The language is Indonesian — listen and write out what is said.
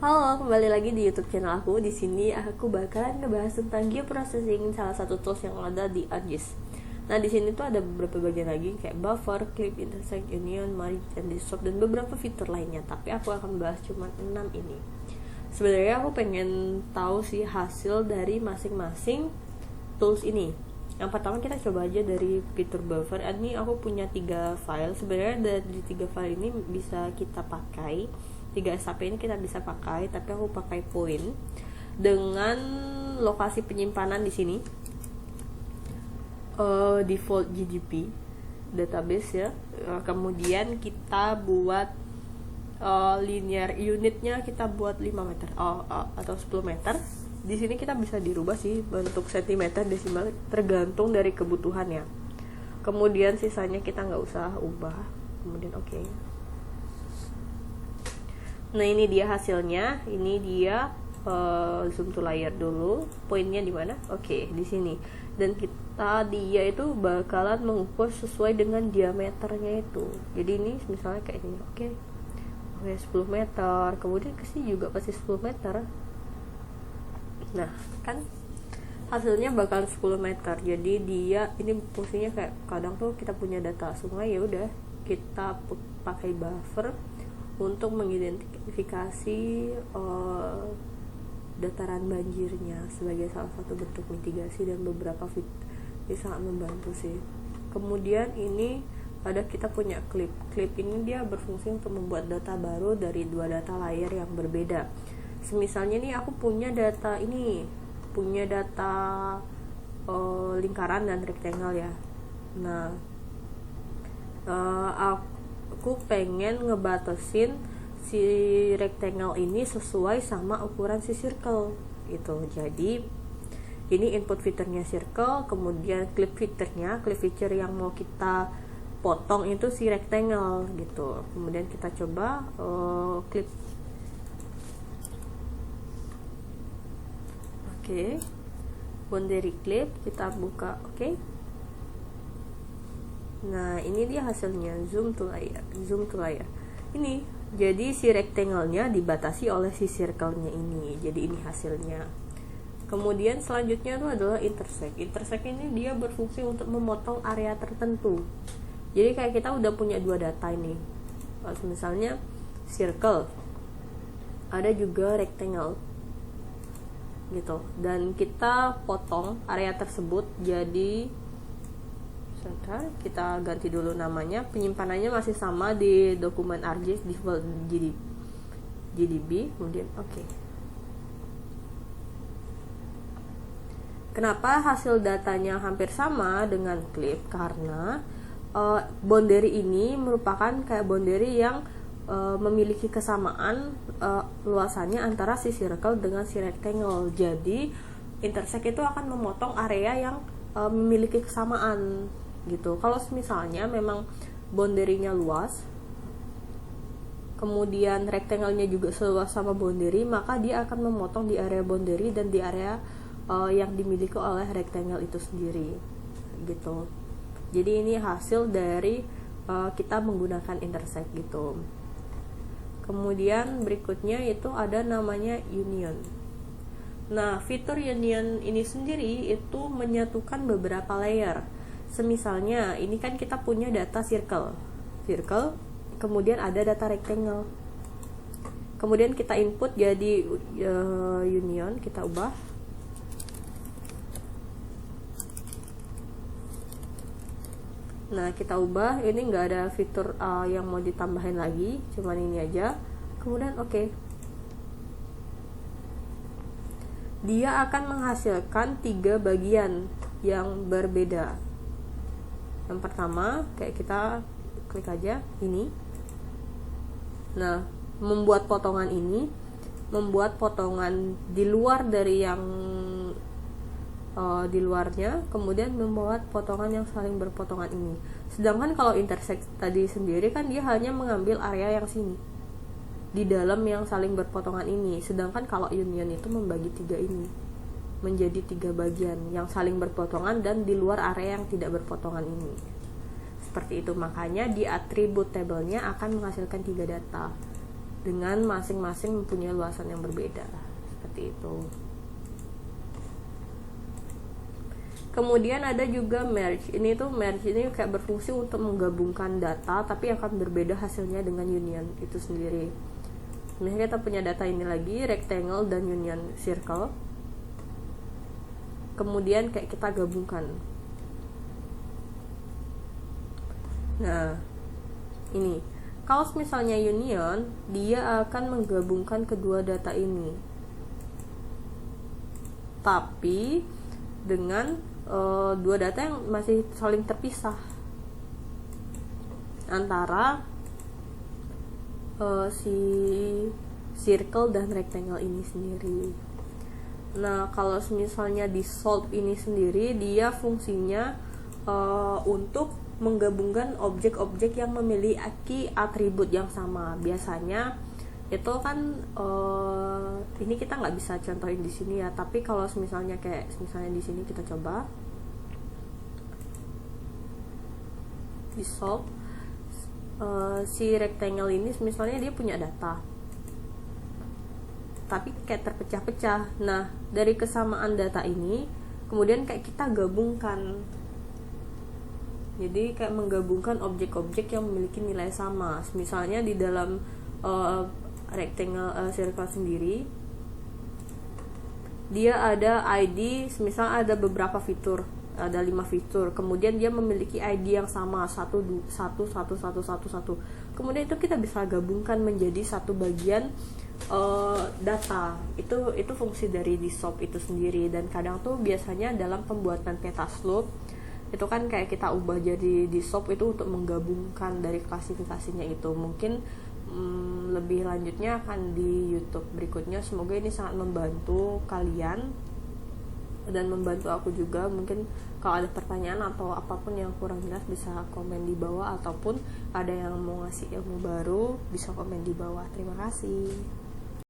Halo, kembali lagi di YouTube channel aku. Di sini aku bakalan ngebahas tentang geoprocessing, salah satu tools yang ada di ArcGIS. Nah, di sini tuh ada beberapa bagian lagi kayak buffer, clip, intersect, union, merge, and dissolve, dan beberapa fitur lainnya. Tapi aku akan bahas cuma 6 ini. Sebenarnya aku pengen tahu sih hasil dari masing-masing tools ini. Yang pertama kita coba aja dari fitur buffer. Ini aku punya 3 file. Sebenarnya dari 3 file ini bisa kita pakai. 3 SAP ini kita bisa pakai, tapi aku pakai point dengan lokasi penyimpanan di sini default GDP database ya. Kemudian kita buat linear unitnya, kita buat 5 meter atau 10 meter. Di sini kita bisa dirubah sih bentuk sentimeter desimal tergantung dari kebutuhannya. Kemudian sisanya kita nggak usah ubah. Kemudian oke. Nah, ini dia hasilnya. Ini dia zoom to layer dulu. Poinnya di mana? Oke, di sini. Dan dia itu bakalan mengukur sesuai dengan diameternya itu. Jadi ini misalnya kayak ini. Oke, 10 meter. Kemudian ke sini juga pasti 10 meter. Nah, kan hasilnya bakal 10 meter. Jadi dia ini fungsinya kayak kadang tuh kita punya data sungai, ya udah kita pakai buffer untuk mengidentifikasi dataran banjirnya sebagai salah satu bentuk mitigasi, dan beberapa ini sangat membantu sih. Kemudian ini ada kita punya clip ini dia berfungsi untuk membuat data baru dari 2 data layer yang berbeda. Semisalnya nih aku punya data lingkaran dan rectangle ya. Nah, aku pengen ngebatasin si rectangle ini sesuai sama ukuran si circle gitu. Jadi ini input fiturnya circle, kemudian clip feature yang mau kita potong itu si rectangle gitu. Kemudian kita coba clip. Oke. Boundary clip kita buka. Oke. Nah, ini dia hasilnya, zoom to layer. Ini, jadi si rectangle-nya dibatasi oleh si circle-nya ini. Jadi ini hasilnya. Kemudian selanjutnya itu adalah intersect. Intersect ini dia berfungsi untuk memotong area tertentu. Jadi kayak kita udah punya 2 data ini. Misalnya circle, ada juga rectangle gitu. Dan kita potong area tersebut jadi kita ganti dulu namanya, penyimpanannya masih sama di dokumen ArcGIS default GDB. Kemudian oke. Kenapa hasil datanya hampir sama dengan clip? Karena boundary ini merupakan kayak boundary yang memiliki kesamaan luasannya antara si circle dengan si rectangle. Jadi intersect itu akan memotong area yang memiliki kesamaan gitu. Kalau misalnya memang boundary-nya luas, kemudian rectangle-nya juga seluas sama boundary, maka dia akan memotong di area boundary dan di area yang dimiliki oleh rectangle itu sendiri gitu. Jadi ini hasil dari kita menggunakan intersect gitu. Kemudian berikutnya itu ada namanya union. Nah, fitur union ini sendiri itu menyatukan beberapa layer. Semisalnya ini kan kita punya data circle, kemudian ada data rectangle. Kemudian kita input jadi union, kita ubah. Nah, kita ubah, ini nggak ada fitur yang mau ditambahin lagi, cuman ini aja. Kemudian oke. Dia akan menghasilkan 3 bagian yang berbeda. Yang pertama, kayak kita klik aja ini. Nah, membuat potongan di luar dari yang di luarnya, kemudian membuat potongan yang saling berpotongan ini. Sedangkan kalau intersect tadi sendiri kan dia hanya mengambil area yang sini di dalam yang saling berpotongan ini. Sedangkan kalau union itu membagi 3 ini menjadi 3 bagian yang saling berpotongan dan di luar area yang tidak berpotongan ini. Seperti itu, makanya di attribute table-nya akan menghasilkan 3 data. dengan masing-masing mempunyai luasan yang berbeda, seperti itu. Kemudian ada juga merge. Ini kayak berfungsi untuk menggabungkan data tapi akan berbeda hasilnya dengan union itu sendiri. Misalnya kita punya data ini lagi, rectangle dan union circle. Kemudian kayak kita gabungkan. Nah, ini. Kalau misalnya union, dia akan menggabungkan kedua data ini. Tapi dengan dua data yang masih saling terpisah antara si circle dan rectangle ini sendiri. Nah, kalau misalnya di solve ini sendiri, dia fungsinya untuk menggabungkan objek-objek yang memiliki atribut yang sama. Biasanya itu kan ini kita nggak bisa contohin di sini ya, tapi kalau misalnya di sini kita coba di solve si rectangle ini, misalnya dia punya data tapi kayak terpecah-pecah. Nah, dari kesamaan data ini kemudian kayak kita gabungkan, jadi kayak menggabungkan objek-objek yang memiliki nilai sama. Misalnya di dalam rectangle circle sendiri, dia ada ID, misal ada beberapa fitur, ada 5 fitur, kemudian dia memiliki ID yang sama 1, 1, 1, 1, 1, 1. Kemudian itu kita bisa gabungkan menjadi satu bagian data. Itu fungsi dari DSOP itu sendiri. Dan kadang tuh biasanya dalam pembuatan peta slope itu kan kayak kita ubah jadi DSOP itu untuk menggabungkan dari klasifikasinya itu. Mungkin lebih lanjutnya akan di YouTube berikutnya. Semoga ini sangat membantu kalian dan membantu aku juga. Mungkin kalau ada pertanyaan atau apapun yang kurang jelas bisa komen di bawah, ataupun ada yang mau ngasih ilmu baru bisa komen di bawah. Terima kasih.